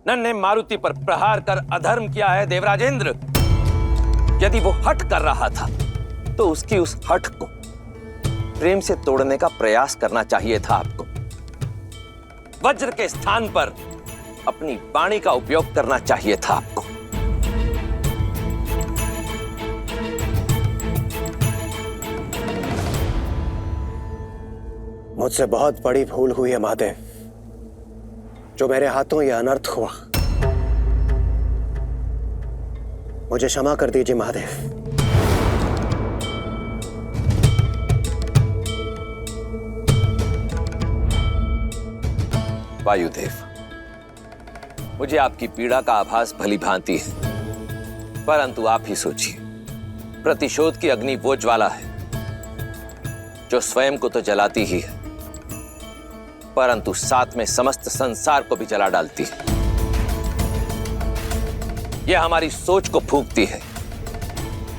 नन्हे मारुति पर प्रहार कर अधर्म किया है देवराजेंद्र। यदि वो हठ कर रहा था तो उसकी उस हठ को प्रेम से तोड़ने का प्रयास करना चाहिए था आपको। वज्र के स्थान पर अपनी वाणी का उपयोग करना चाहिए था आपको। मुझसे बहुत बड़ी भूल हुई है महादेव, जो मेरे हाथों यह अनर्थ हुआ। मुझे क्षमा कर दीजिए महादेव। वायुदेव, मुझे आपकी पीड़ा का आभास भली भांति है, परंतु आप ही सोचिए, प्रतिशोध की अग्नि वो ज्वाला है जो स्वयं को तो जलाती ही है, परंतु साथ में समस्त संसार को भी जला डालती है। यह हमारी सोच को फूंकती है,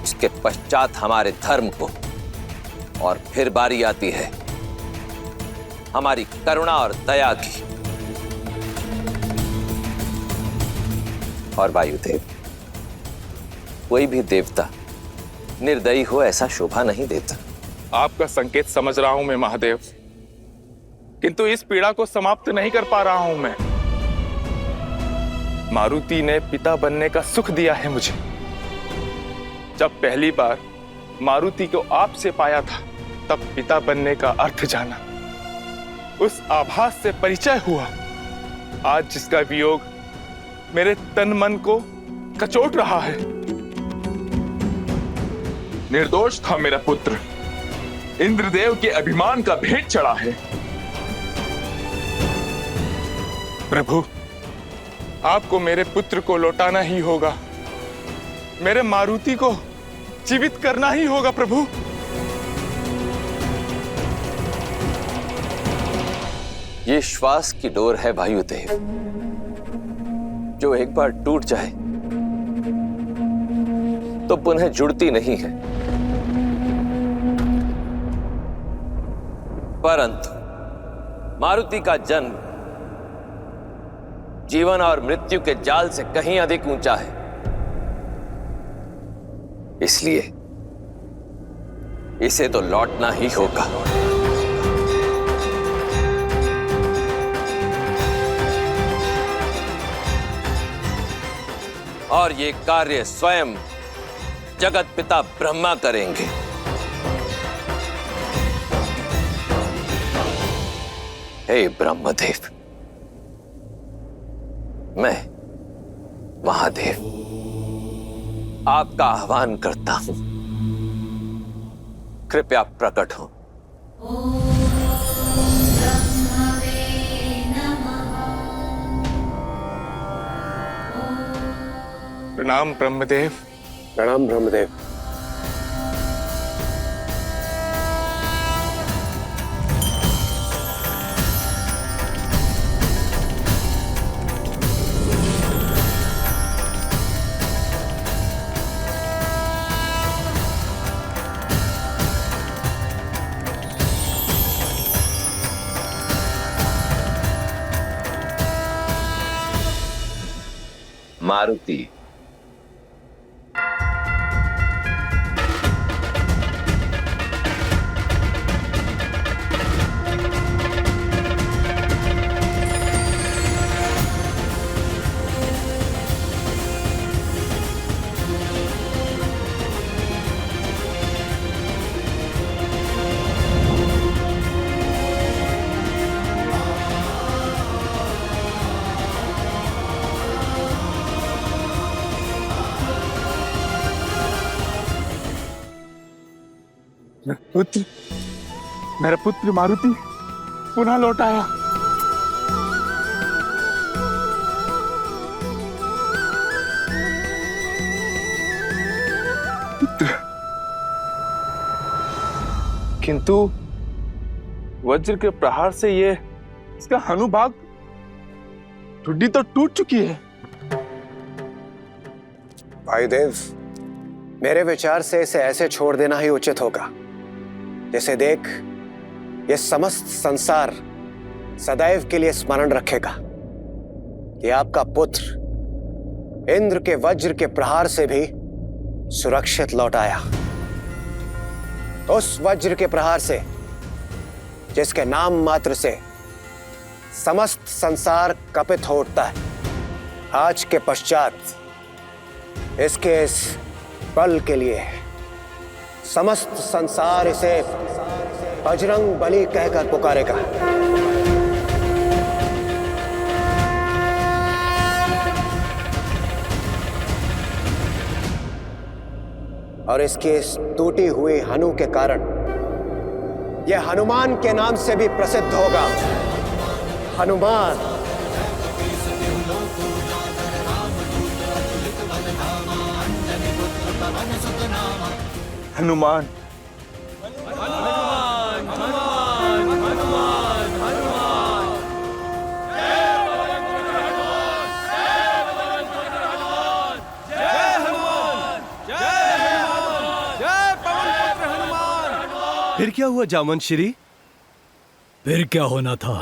इसके पश्चात हमारे धर्म को, और फिर बारी आती है हमारी करुणा और दया की। और वायुदेव, कोई भी देवता निर्दयी हो ऐसा शोभा नहीं देता। आपका संकेत समझ रहा हूं मैं महादेव, किंतु इस पीड़ा को समाप्त नहीं कर पा रहा हूं मैं। मारुति ने पिता बनने का सुख दिया है मुझे। जब पहली बार मारुति को आपसे पाया था, तब पिता बनने का अर्थ जाना, उस आभास से परिचय हुआ। आज जिसका वियोग मेरे तन मन को कचोट रहा है। निर्दोष था मेरा पुत्र, इंद्रदेव के अभिमान का भेंट चढ़ा है। प्रभु, आपको मेरे पुत्र को लौटाना ही होगा, मेरे मारुति को जीवित करना ही होगा प्रभु। ये श्वास की डोर है वायुदेव, जो एक बार टूट जाए तो पुनः जुड़ती नहीं है। परंतु मारुति का जन्म जीवन और मृत्यु के जाल से कहीं अधिक ऊंचा है, इसलिए इसे तो लौटना ही होगा। और ये कार्य स्वयं जगत पिता ब्रह्मा करेंगे। हे ब्रह्मदेव, मैं महादेव आपका आह्वान करता हूं, कृपया प्रकट हो। प्रणाम ब्रह्मदेव। प्रणाम ब्रह्मदेव। मारुति, पुत्र, मेरा पुत्र मारुति पुनः लौट आया। पुत्र, किंतु वज्र के प्रहार से इसका हनुभाग ठुड्डी तो टूट चुकी है। वायुदेव, मेरे विचार से इसे ऐसे छोड़ देना ही उचित होगा, जिसे देख ये समस्त संसार सदैव के लिए स्मरण रखेगा कि आपका पुत्र इंद्र के वज्र के प्रहार से भी सुरक्षित लौट आया। उस वज्र के प्रहार से जिसके नाम मात्र से समस्त संसार कपित हो उठता है। आज के पश्चात इसके इस बल के लिए समस्त संसार इसे बजरंग बली कहकर पुकारेगा। और इसकी इस टूटी हुई हनु के कारण यह हनुमान के नाम से भी प्रसिद्ध होगा। हनुमान। हनुमान। फिर क्या हुआ जामवंत श्री? फिर क्या होना था?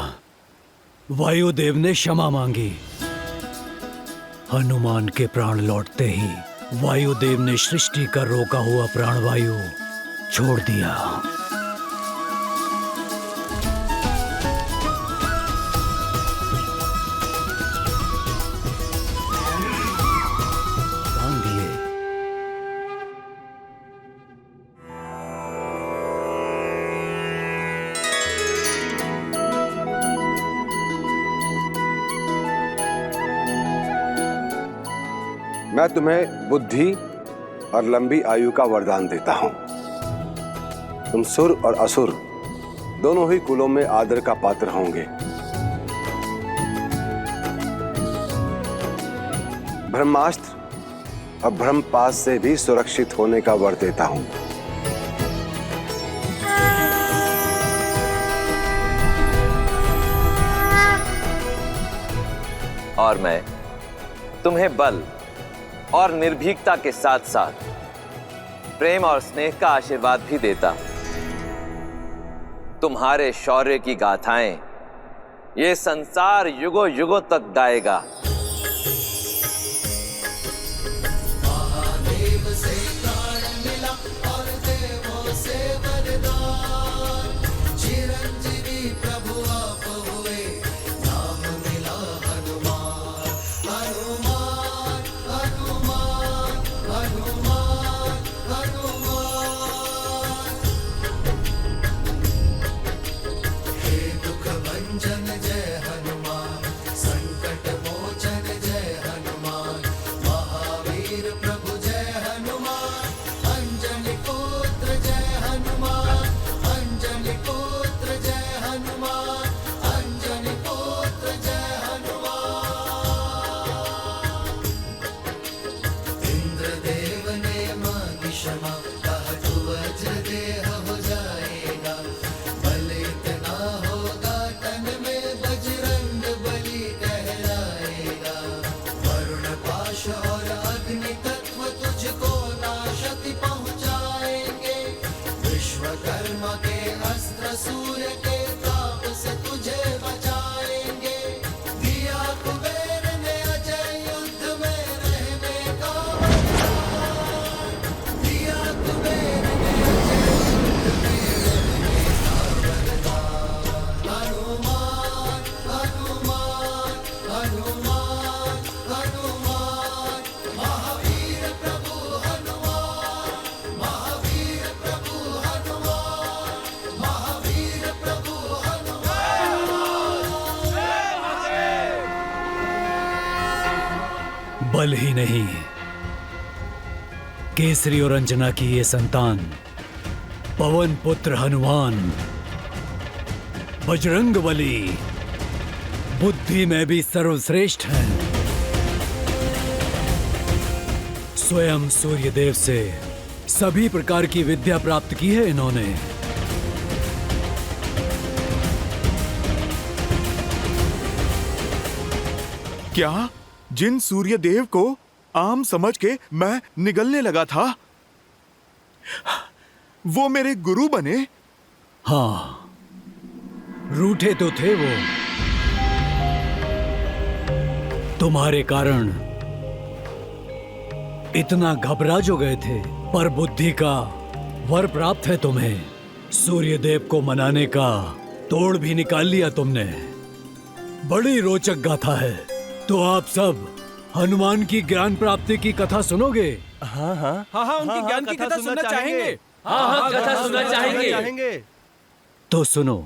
वायुदेव ने क्षमा मांगी। हनुमान के प्राण लौटते ही वायुदेव ने सृष्टि का रोका हुआ प्राणवायु छोड़ दिया। दान दिए। मैं तुम्हें बुद्धि और लंबी आयु का वरदान देता हूं। तुम सुर और असुर दोनों ही कुलों में आदर का पात्र होंगे। ब्रह्मास्त्र और ब्रह्मपाश से भी सुरक्षित होने का वर देता हूं। और मैं तुम्हें बल और निर्भीकता के साथ साथ प्रेम और स्नेह का आशीर्वाद भी देता हूं। तुम्हारे शौर्य की गाथाएं ये संसार युगों युगों तक गाएगा। बल ही नहीं, केसरी और अंजना की ये संतान पवन पुत्र हनुमान बजरंगबली बुद्धि में भी सर्वश्रेष्ठ है। स्वयं सूर्यदेव से सभी प्रकार की विद्या प्राप्त की है इन्होंने। क्या जिन सूर्य देव को आम समझ के मैं निगलने लगा था, वो मेरे गुरु बने? हाँ, रूठे तो थे वो, तुम्हारे कारण इतना घबरा जो गए थे, पर बुद्धि का वर प्राप्त है तुम्हें। सूर्य देव को मनाने का तोड़ भी निकाल लिया तुमने। बड़ी रोचक गाथा है। तो आप सब हनुमान की ज्ञान प्राप्ति की कथा सुनोगे? हाँ उनकी ज्ञान की कथा सुनना चाहेंगे। हाँ कथा सुनना चाहेंगे। तो सुनो,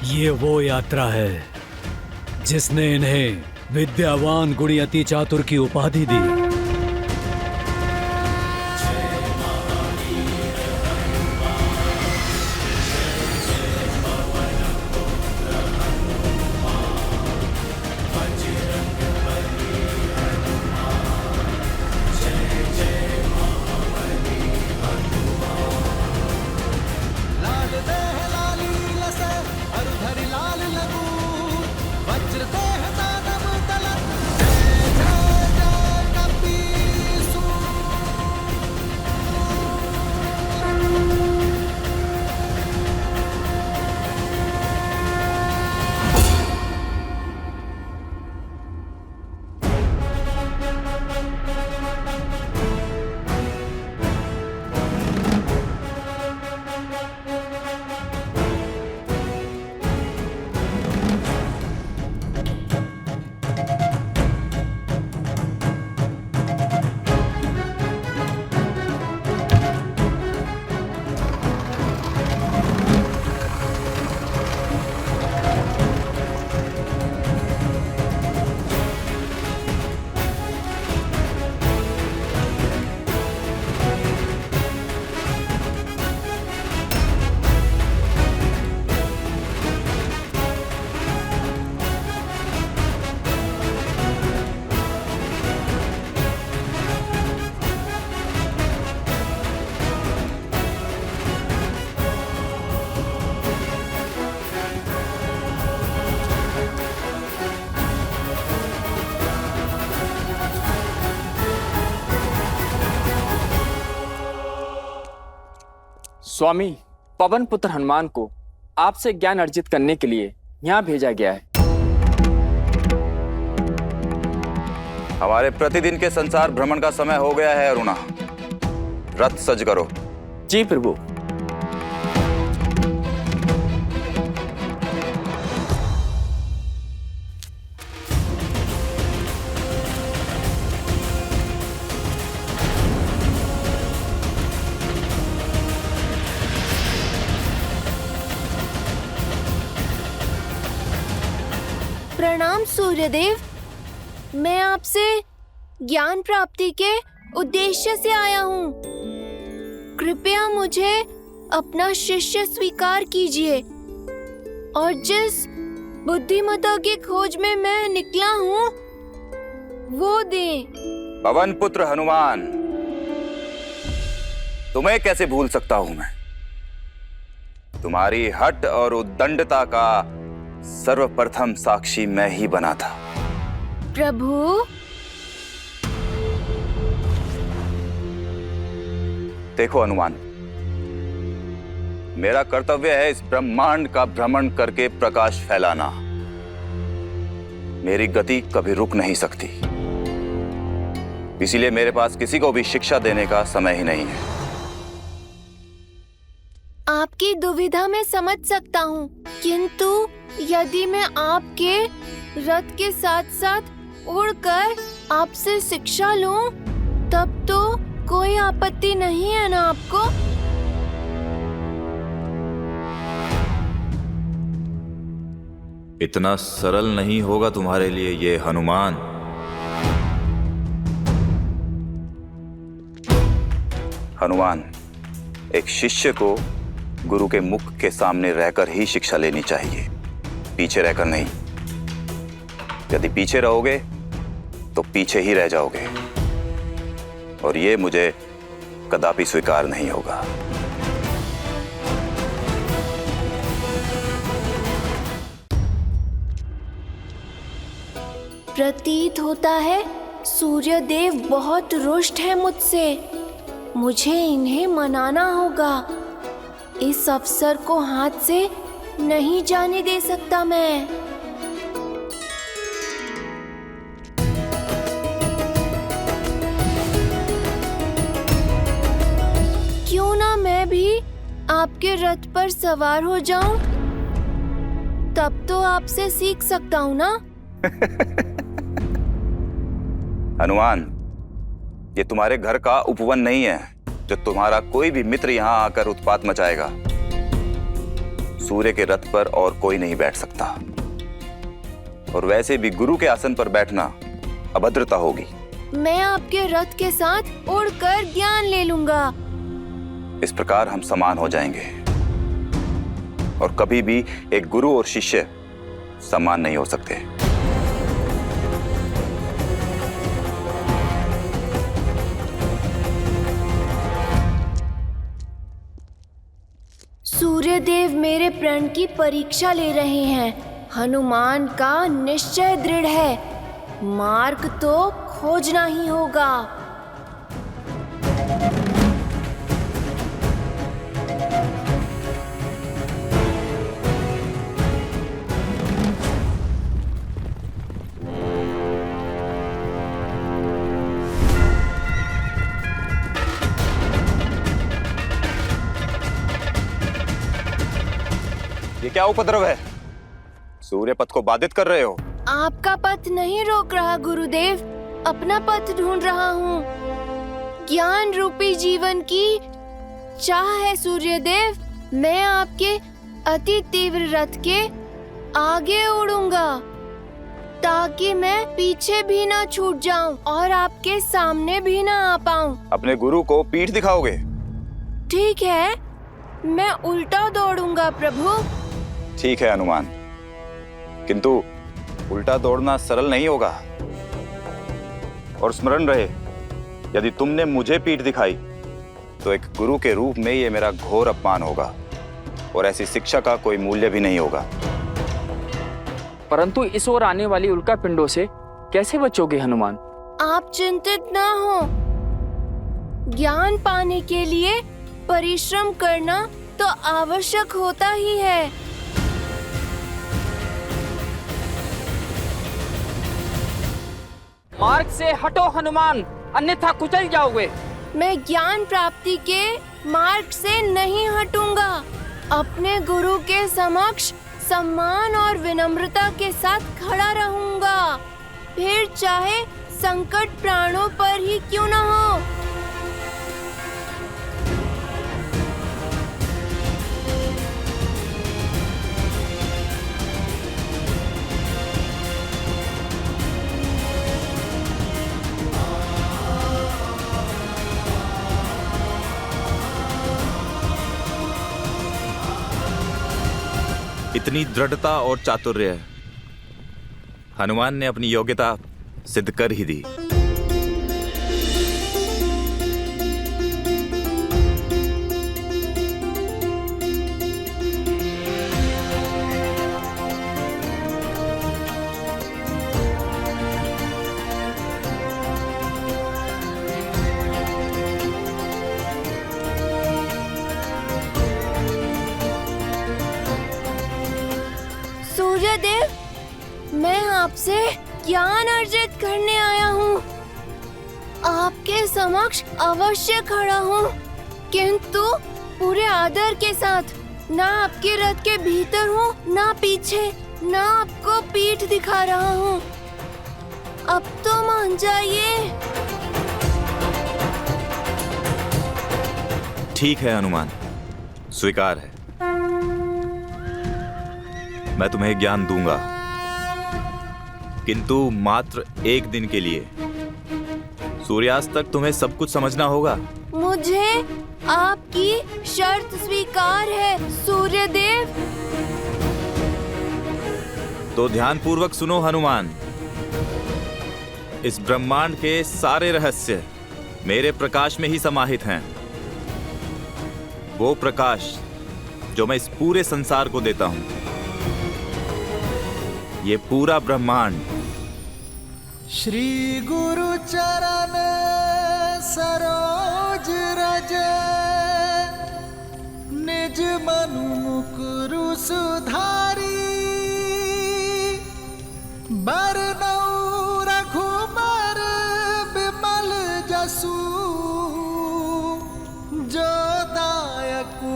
ये वो यात्रा है जिसने इन्हें विद्यावान गुणी अति चातुर की उपाधि दी। स्वामी, पवन पुत्र हनुमान को आपसे ज्ञान अर्जित करने के लिए यहाँ भेजा गया है। हमारे प्रतिदिन के संसार भ्रमण का समय हो गया है अरुणा। रथ सज करो। जी प्रभु। प्रणाम सूर्यदेव, मैं आपसे ज्ञान प्राप्ति के उद्देश्य से आया हूँ। कृपया मुझे अपना शिष्य स्वीकार कीजिए और जिस बुद्धिमता की खोज में मैं निकला हूँ वो दें। पवन पुत्र हनुमान, तुम्हें कैसे भूल सकता हूं मैं। तुम्हारी हठ और उद्दंडता का सर्वप्रथम साक्षी मैं ही बना था। प्रभु, देखो हनुमान, मेरा कर्तव्य है इस ब्रह्मांड का भ्रमण करके प्रकाश फैलाना। मेरी गति कभी रुक नहीं सकती, इसीलिए मेरे पास किसी को भी शिक्षा देने का समय ही नहीं है। आपकी दुविधा मैं समझ सकता हूँ, किंतु यदि मैं आपके रथ के साथ साथ उड़कर आपसे शिक्षा लूं, तब तो कोई आपत्ति नहीं है ना आपको? इतना सरल नहीं होगा तुम्हारे लिए ये हनुमान। हनुमान, एक शिष्य को गुरु के मुख के सामने रहकर ही शिक्षा लेनी चाहिए, पीछे रहकर नहीं। यदि पीछे रहोगे तो पीछे ही रह जाओगे, और ये मुझे कदापि स्वीकार नहीं होगा। प्रतीत होता है सूर्यदेव बहुत रुष्ट है मुझसे। मुझे इन्हें मनाना होगा। इस अवसर को हाथ से नहीं जाने दे सकता मैं। आपके रथ पर सवार हो जाऊं? तब तो आपसे सीख सकता हूँ ना? हनुमान, ये तुम्हारे घर का उपवन नहीं है जो तुम्हारा कोई भी मित्र यहाँ आकर उत्पात मचाएगा। सूर्य के रथ पर और कोई नहीं बैठ सकता, और वैसे भी गुरु के आसन पर बैठना अभद्रता होगी। मैं आपके रथ के साथ उड़कर ज्ञान ले लूंगा। इस प्रकार हम समान हो जाएंगे, और कभी भी एक गुरु और शिष्य समान नहीं हो सकते। सूर्यदेव मेरे प्रण की परीक्षा ले रहे हैं। हनुमान का निश्चय दृढ़ है, मार्ग तो खोजना ही होगा। ये क्या उपद्रव है? सूर्य पथ को बाधित कर रहे हो। आपका पथ नहीं रोक रहा गुरुदेव, अपना पथ ढूंढ रहा हूँ। ज्ञान रूपी जीवन की चाह है सूर्यदेव। मैं आपके अति तीव्र रथ के आगे उड़ूंगा, ताकि मैं पीछे भी ना छूट जाऊं और आपके सामने भी ना आ पाऊं। अपने गुरु को पीठ दिखाओगे? ठीक है, मैं उल्टा दौड़ूंगा प्रभु। ठीक है हनुमान, किंतु उल्टा दौड़ना सरल नहीं होगा। और स्मरण रहे, यदि तुमने मुझे पीठ दिखाई तो एक गुरु के रूप में ये मेरा घोर अपमान होगा, और ऐसी शिक्षा का कोई मूल्य भी नहीं होगा। परंतु इस ओर आने वाली उल्का पिंडों से कैसे बचोगे हनुमान? आप चिंतित ना हो। ज्ञान पाने के लिए परिश्रम करना तो आवश्यक होता ही है। मार्ग से हटो हनुमान, अन्यथा कुचल जाओगे। मैं ज्ञान प्राप्ति के मार्ग से नहीं हटूंगा। अपने गुरु के समक्ष सम्मान और विनम्रता के साथ खड़ा रहूंगा, फिर चाहे संकट प्राणों पर ही क्यों न हो। इतनी दृढ़ता और चातुर्य हनुमान ने अपनी योग्यता सिद्ध कर ही दी। सूर्यदेव, मैं आपसे ज्ञान अर्जित करने आया हूँ। आपके समक्ष अवश्य खड़ा हूँ, किंतु पूरे आदर के साथ। ना आपके रथ के भीतर हूँ, ना पीछे, ना आपको पीठ दिखा रहा हूँ। अब तो मान जाइए। ठीक है हनुमान, स्वीकार है। मैं तुम्हें ज्ञान दूंगा, किंतु मात्र एक दिन के लिए। सूर्यास्त तक तुम्हें सब कुछ समझना होगा। मुझे आपकी शर्त स्वीकार है सूर्यदेव। तो ध्यानपूर्वक सुनो हनुमान। इस ब्रह्मांड के सारे रहस्य मेरे प्रकाश में ही समाहित हैं। वो प्रकाश जो मैं इस पूरे संसार को देता हूं। ये पूरा ब्रह्मांड श्री गुरु चरण सरोज रज, निज मनु मुकुरु सुधारी। बरनऊ रघुबर बिमल जसु, जो दायकु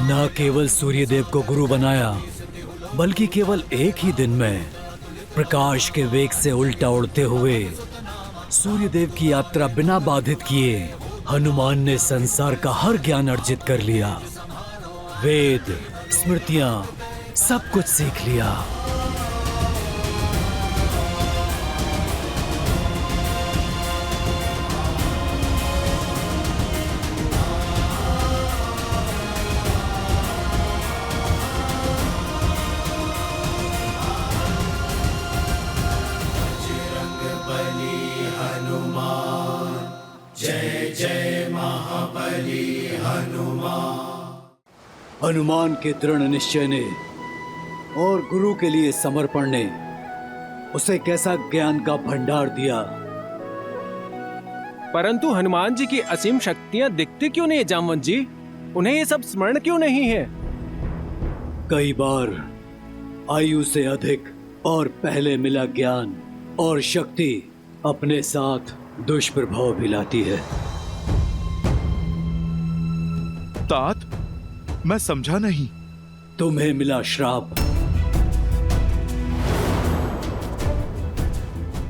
न केवल सूर्यदेव को गुरु बनाया, बल्कि केवल एक ही दिन में प्रकाश के वेग से उल्टा उड़ते हुए सूर्यदेव की यात्रा बिना बाधित किए हनुमान ने संसार का हर ज्ञान अर्जित कर लिया। वेद, स्मृतियां, सब कुछ सीख लिया। हनुमान के दृढ़ निश्चय ने और गुरु के लिए समर्पण ने उसे कैसा ज्ञान का भंडार दिया। परंतु हनुमान जी की असीम शक्तियां दिखती क्यों नहीं है जामवंत जी? उन्हें ये सब स्मरण क्यों नहीं है? कई बार आयु से अधिक और पहले मिला ज्ञान और शक्ति अपने साथ दुष्प्रभाव भी लाती है। तात, मैं समझा नहीं। तुम्हें मिला श्राप,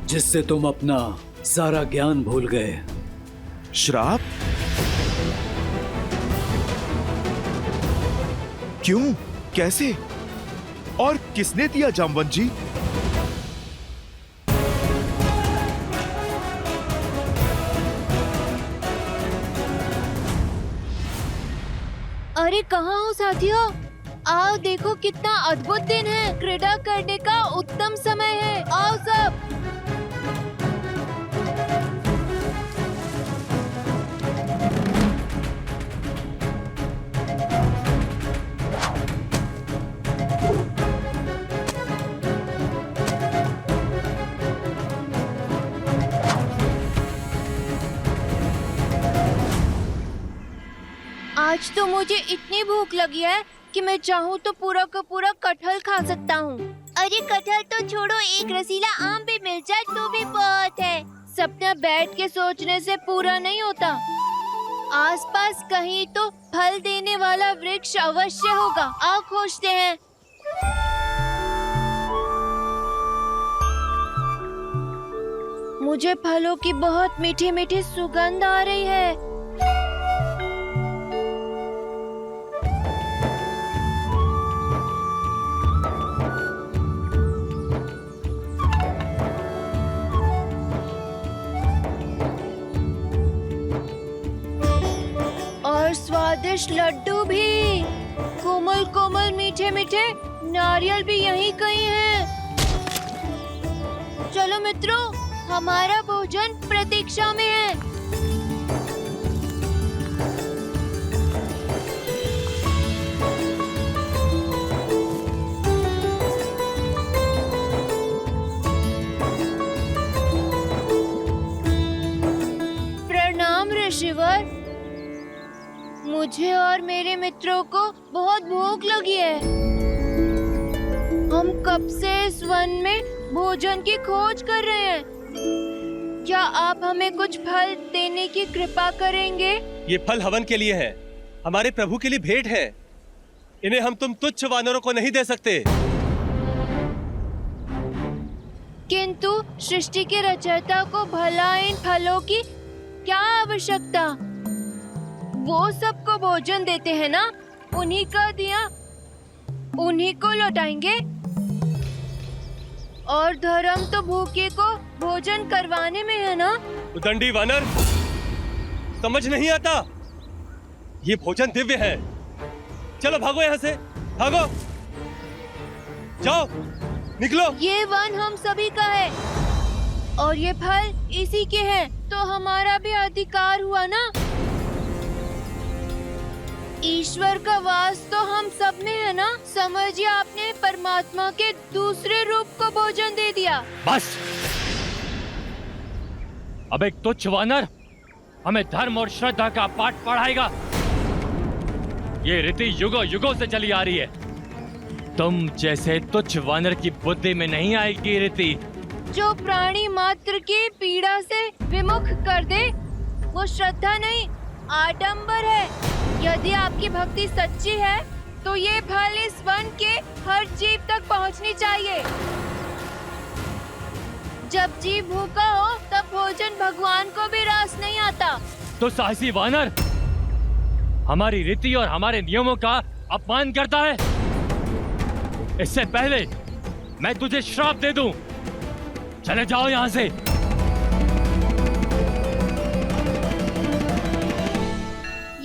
जिससे तुम अपना सारा ज्ञान भूल गए। श्राप? क्यों? कैसे? और किसने दिया जामवंत जी? अरे कहाँ हो साथियों? आओ देखो कितना अद्भुत दिन है। क्रीड़ा करने का उत्तम समय है। आओ सब। आज तो मुझे इतनी भूख लगी है कि मैं चाहूँ तो पूरा का पूरा कटहल खा सकता हूँ। अरे कटहल तो छोड़ो, एक रसीला आम भी मिल जाए तो भी बहुत है। सपना बैठ के सोचने से पूरा नहीं होता। आसपास कहीं तो फल देने वाला वृक्ष अवश्य होगा। आओ खोजते हैं। मुझे फलों की बहुत मीठी मीठी सुगंध आ रही है। स्वादिष्ट लड्डू भी, कोमल कोमल मीठे मीठे नारियल भी यहीं कहीं है। चलो मित्रों, हमारा भोजन प्रतीक्षा में है। प्रणाम ऋषिवर। मुझे और मेरे मित्रों को बहुत भूख लगी है। हम कब से इस वन में भोजन की खोज कर रहे हैं। क्या आप हमें कुछ फल देने की कृपा करेंगे? ये फल हवन के लिए है, हमारे प्रभु के लिए भेंट है। इन्हें हम तुम तुच्छ वानरों को नहीं दे सकते। किंतु सृष्टि के रचयिता को भला इन फलों की क्या आवश्यकता? वो सबको भोजन देते हैं ना, उन्हीं का दिया उन्हीं को लौटाएंगे। और धर्म तो भूखे को भोजन करवाने में है ना। उदंडी वानर, समझ नहीं आता? ये भोजन दिव्य है। चलो भागो यहाँ से, भागो, जाओ, निकलो। ये वन हम सभी का है और ये फल इसी के हैं, तो हमारा भी अधिकार हुआ ना। ईश्वर का वास तो हम सब में है ना। समझिए, आपने परमात्मा के दूसरे रूप को भोजन दे दिया। बस, अब एक तुच्छ वानर हमें धर्म और श्रद्धा का पाठ पढ़ाएगा। ये रीति युगों युगों से चली आ रही है। तुम जैसे तुच्छ वानर की बुद्धि में नहीं आएगी रीति। जो प्राणी मात्र की पीड़ा से विमुख कर दे, वो श्रद्धा नहीं, आडंबर है। यदि आपकी भक्ति सच्ची है तो ये फल इस वन के हर जीव तक पहुंचनी चाहिए। जब जीव भूखा हो तब भोजन भगवान को भी रास नहीं आता। तो साहसी वानर हमारी रीति और हमारे नियमों का अपमान करता है। इससे पहले मैं तुझे श्राप दे दूं। चले जाओ यहां से।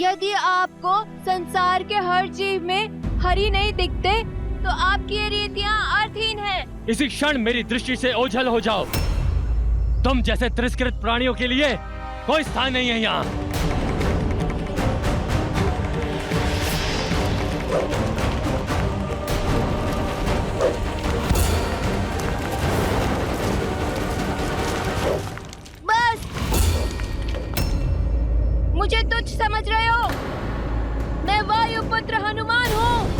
यदि आपको संसार के हर जीव में हरि नहीं दिखते तो आपकी ये रीतियां अर्थहीन हैं। इसी क्षण मेरी दृष्टि से ओझल हो जाओ। तुम जैसे तिरस्कृत प्राणियों के लिए कोई स्थान नहीं है यहाँ। बस, मुझे तुच्छ समझ रहे हो? मैं वायुपुत्र हनुमान हूँ।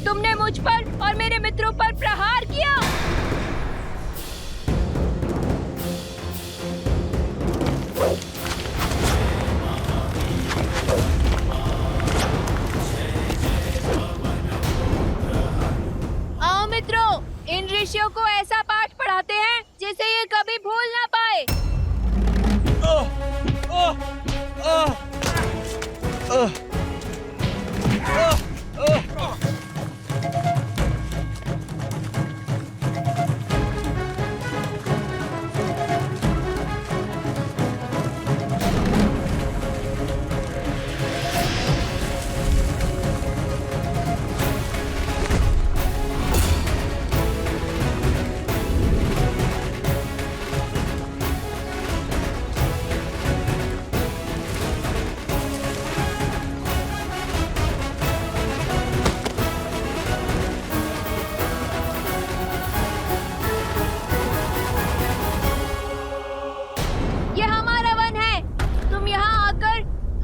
तुमने मुझ पर और मेरे मित्रों पर प्रहार किया। आओ मित्रों, इन ऋषियों को ऐसा पाठ पढ़ाते हैं जिसे ये कभी भूल ना पाए।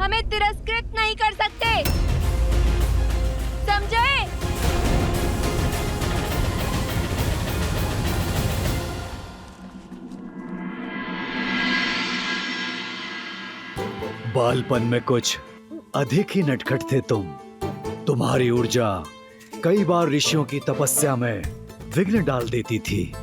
हमें तिरस्कृत नहीं कर सकते, समझे? बालपन में कुछ अधिक ही नटखट थे तुम। तुम्हारी ऊर्जा कई बार ऋषियों की तपस्या में विघ्न डाल देती थी।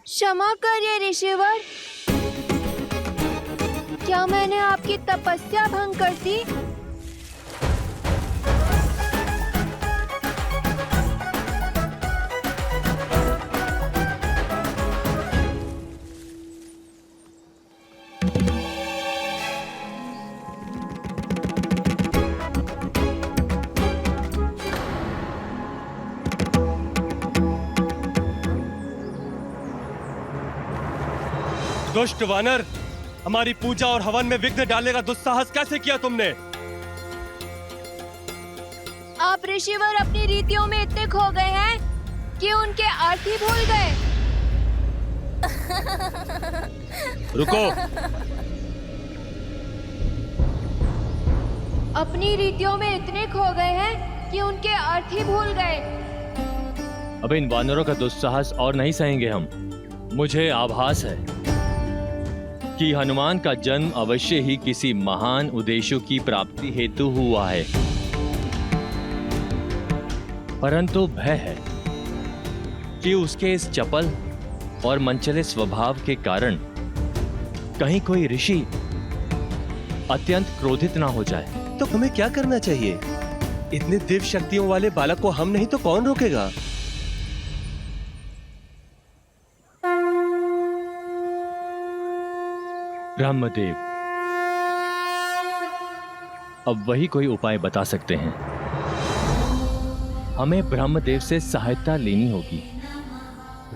क्षमा करिए ऋषिवर, क्या मैंने आपकी तपस्या भंग कर दी? दुष्ट वानर, हमारी पूजा और हवन में विघ्न डालने का दुस्साहस कैसे किया तुमने? आप ऋषिवर अपनी रीतियों में इतने खो गए हैं कि उनके अर्थ ही भूल गए। रुको। अपनी रीतियों में इतने खो गए हैं कि उनके अर्थ ही भूल गए। अब इन वानरों का दुस्साहस और नहीं सहेंगे हम। मुझे आभास है कि हनुमान का जन्म अवश्य ही किसी महान उद्देश्य की प्राप्ति हेतु हुआ है, परंतु भय है कि उसके इस चपल और मनचले स्वभाव के कारण कहीं कोई ऋषि अत्यंत क्रोधित ना हो जाए। तो हमें क्या करना चाहिए? इतने दिव्य शक्तियों वाले बालक को हम नहीं तो कौन रोकेगा? ब्रह्मदेव अब वही कोई उपाय बता सकते हैं। हमें ब्रह्मदेव से सहायता लेनी होगी।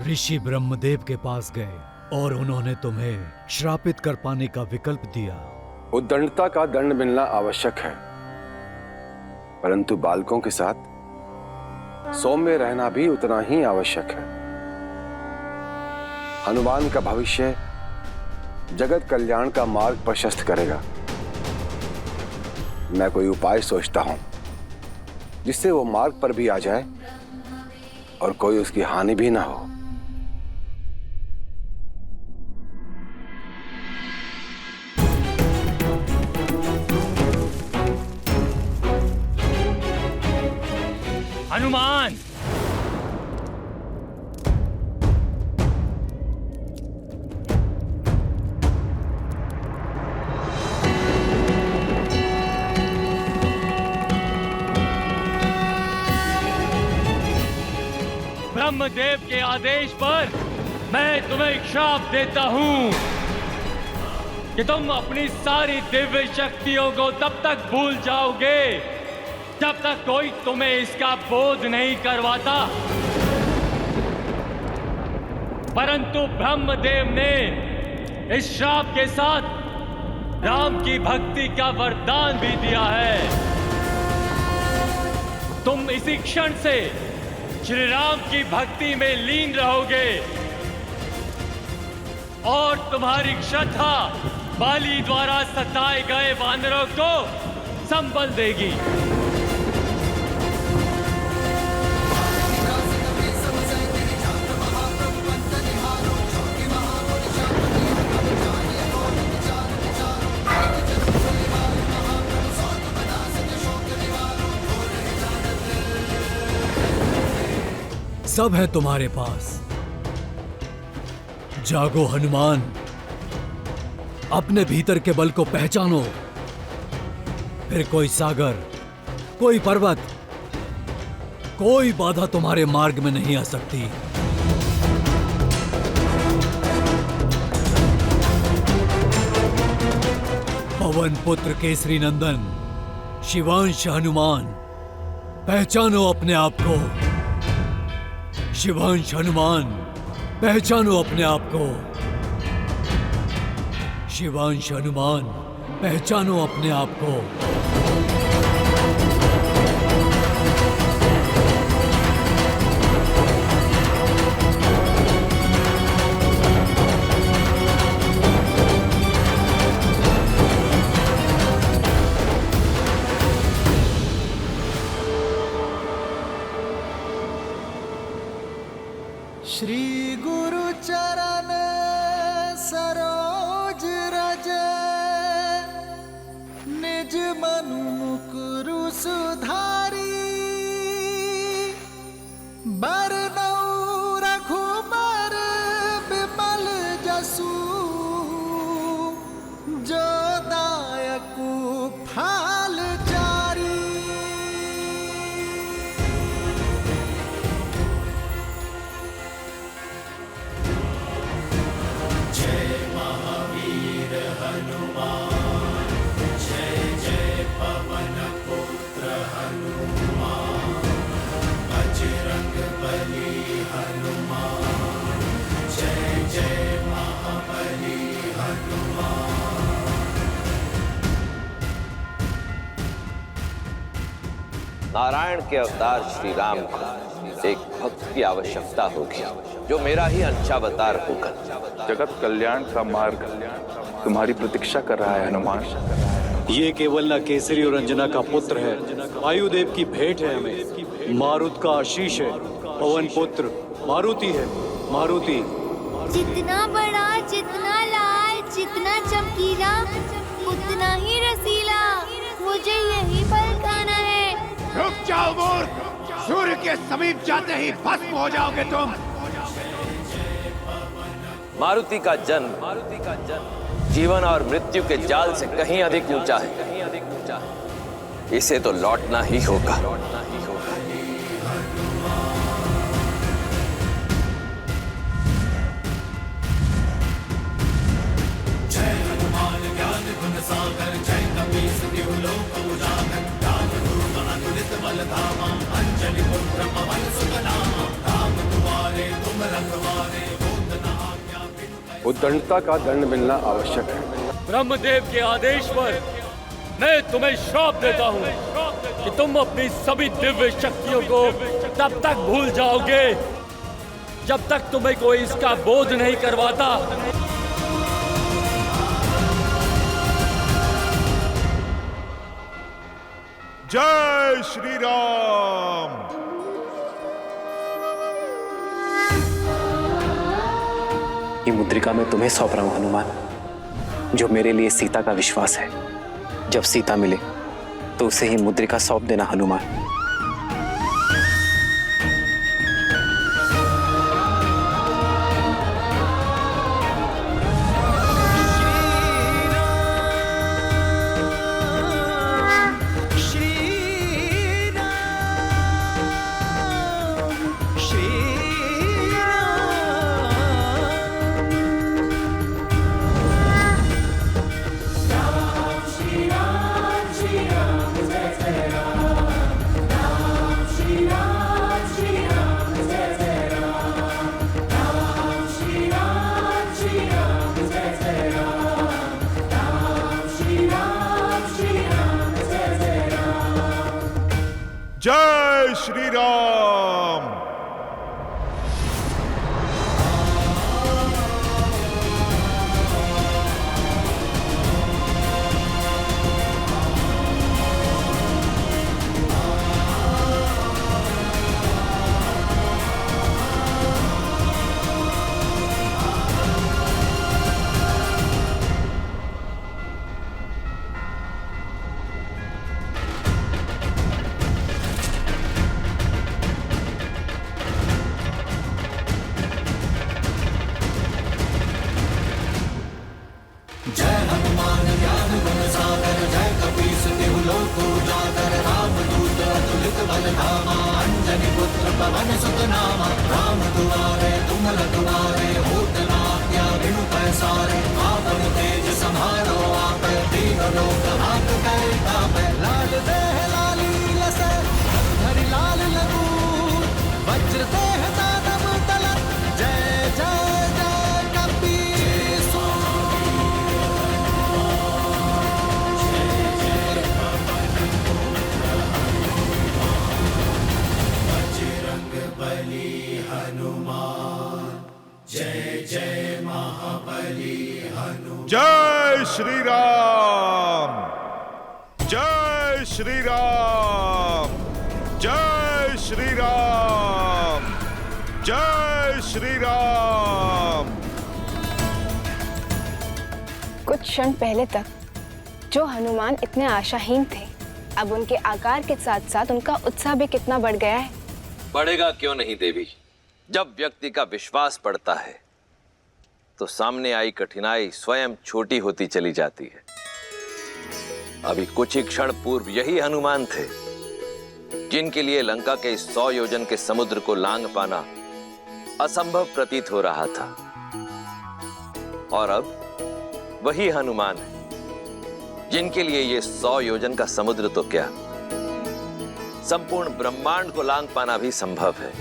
ऋषि ब्रह्मदेव के पास गए और उन्होंने तुम्हें श्रापित कर पाने का विकल्प दिया। उद्दंडता का दंड मिलना आवश्यक है, परंतु बालकों के साथ सौम्य रहना भी उतना ही आवश्यक है। हनुमान का भविष्य जगत कल्याण का मार्ग प्रशस्त करेगा। मैं कोई उपाय सोचता हूं जिससे वो मार्ग पर भी आ जाए और कोई उसकी हानि भी ना हो। हनुमान, ब्रह्मदेव के आदेश पर मैं तुम्हें श्राप देता हूं कि तुम अपनी सारी दिव्य शक्तियों को तब तक भूल जाओगे जब तक कोई तुम्हें इसका बोध नहीं करवाता। परंतु ब्रह्मदेव ने इस श्राप के साथ राम की भक्ति का वरदान भी दिया है। तुम इसी क्षण से श्री राम की भक्ति में लीन रहोगे और तुम्हारी श्रद्धा बाली द्वारा सताए गए वानरों को संबल देगी। सब है तुम्हारे पास। जागो हनुमान, अपने भीतर के बल को पहचानो। फिर कोई सागर, कोई पर्वत, कोई बाधा तुम्हारे मार्ग में नहीं आ सकती। पवन पुत्र केसरी नंदन, शिवांश हनुमान, पहचानो अपने आप को। शिवांश हनुमान, पहचानो अपने आप को। शिवांश हनुमान, पहचानो अपने आप को। श्री गुरु चरण सरोज रज, निज मनु मुकुरु सुधारी। बरनउँ रघुबर बिमल जसु, जो दायकु फल चारी। नारायण के अवतार श्री राम को एक भक्त की आवश्यकता होगी जो मेरा ही अंशावतार होगा। जगत कल्याण का मार्ग तुम्हारी प्रतीक्षा कर रहा है हनुमान। ये केवल न केसरी और अंजना का पुत्र है, वायुदेव की भेंट है हमें। मारुत का आशीष है, पवन पुत्र मारुति है। मारुति जितना बड़ा, जितना लाल, जितना चमकीला, उतना ही रसीला। मुझे यही फल खाना है। रुक जाओ मूर्ख, सूर्य के समीप जाते ही भस्म हो जाओगे तुम। मारुति का जन्म जीवन और मृत्यु के जाल से कहीं अधिक ऊंचा है। इसे तो लौटना ही होगा। उद्दंडता का दंड मिलना आवश्यक है। ब्रह्मदेव के आदेश पर मैं तुम्हें श्राप देता हूँ कि तुम अपनी सभी दिव्य शक्तियों को तब तक भूल जाओगे जब तक तुम्हें कोई इसका बोध नहीं करवाता। जय श्री राम। ये मुद्रिका मैं तुम्हें सौंप रहा हूं हनुमान, जो मेरे लिए सीता का विश्वास है। जब सीता मिले तो उसे ही मुद्रिका सौंप देना हनुमान। जय श्री राम। जय श्री राम। जय श्री राम। जय श्री राम। जय श्री राम। कुछ क्षण पहले तक जो हनुमान इतने आशाहीन थे, अब उनके आकार के साथ साथ उनका उत्साह भी कितना बढ़ गया है। बढ़ेगा क्यों नहीं देवी। जब व्यक्ति का विश्वास बढ़ता है तो सामने आई कठिनाई स्वयं छोटी होती चली जाती है। अभी कुछ ही क्षण पूर्व यही हनुमान थे जिनके लिए लंका के 100 योजन के समुद्र को लांघ पाना असंभव प्रतीत हो रहा था, और अब वही हनुमान है जिनके लिए ये 100 योजन का समुद्र तो क्या, संपूर्ण ब्रह्मांड को लांघ पाना भी संभव है।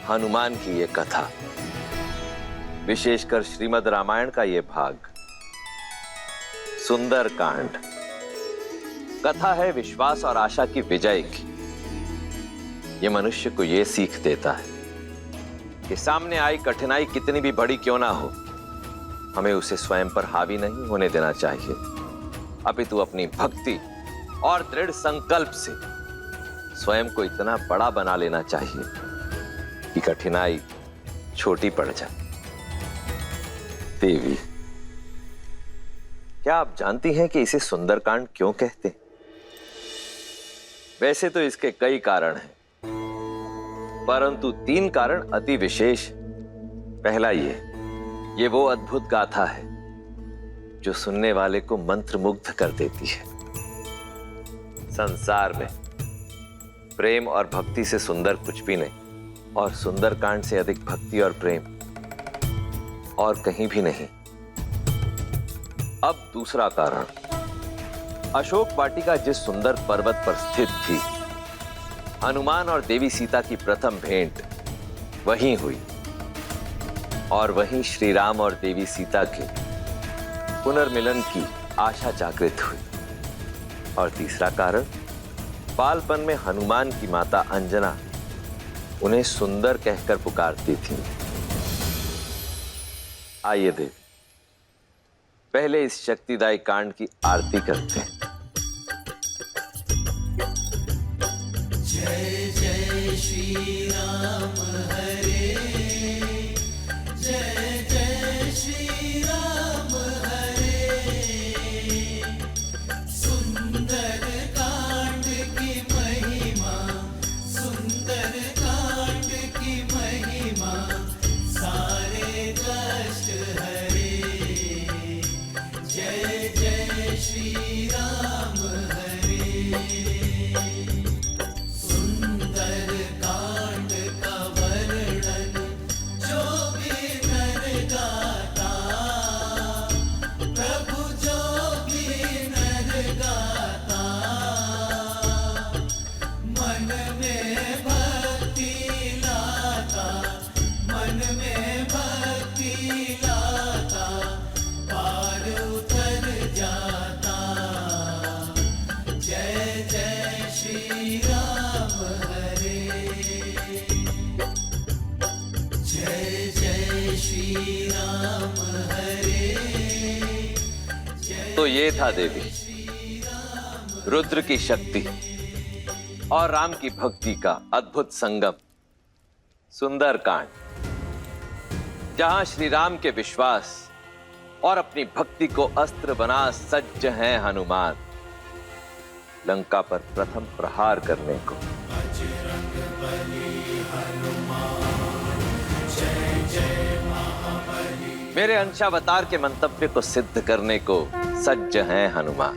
हनुमान की ये कथा, विशेषकर श्रीमद् रामायण का ये भाग, सुंदर कांड, कथा है विश्वास और आशा की विजय की। ये मनुष्य को ये सीख देता है कि सामने आई कठिनाई कितनी भी बड़ी क्यों ना हो, हमें उसे स्वयं पर हावी नहीं होने देना चाहिए, अपितु अपनी भक्ति और दृढ़ संकल्प से स्वयं को इतना बड़ा बना लेना चाहिए कि कठिनाई छोटी पड़ जाए। देवी, क्या आप जानती हैं कि इसे सुंदरकांड क्यों कहते हैं? वैसे तो इसके कई कारण हैं, परंतु 3 कारण अति विशेष। पहला ये वो अद्भुत गाथा है जो सुनने वाले को मंत्रमुग्ध कर देती है। संसार में प्रेम और भक्ति से सुंदर कुछ भी नहीं, और सुंदरकांड से अधिक भक्ति और प्रेम और कहीं भी नहीं। अब दूसरा कारण, अशोक वाटिका जिस सुंदर पर्वत पर स्थित थी, हनुमान और देवी सीता की प्रथम भेंट वहीं हुई, और वहीं श्री राम और देवी सीता के पुनर्मिलन की आशा जागृत हुई। और तीसरा कारण, बालपन में हनुमान की माता अंजना उन्हें सुंदर कहकर पुकारती थी। आइए देवी, पहले इस शक्तिदायी कांड की आरती करते हैं। जय जय श्री राम हरे, जय जय श्री राम हरे। सुंदर कांड की महिमा, सुंदर कांड की महिमा, सारे कष्ट हरे। जय जय श्री राम हरे। सुंदर कांड का वर्णन जो भी नर गाता, प्रभु जो भी नर गाता, मन में भक्ति लाता, मन में भक्ति लाता, पार उतर जाता। जय जय श्री राम हरे, जय जय श्री राम हरे। तो ये था देवी रुद्र की शक्ति और राम की भक्ति का अद्भुत संगम, सुंदर कांड, जहां श्री राम के विश्वास और अपनी भक्ति को अस्त्र बना सज्ज हैं हनुमान लंका पर प्रथम प्रहार करने को। मेरे अंशावतार के मंतव्य को सिद्ध करने को सज्ज हैं हनुमान।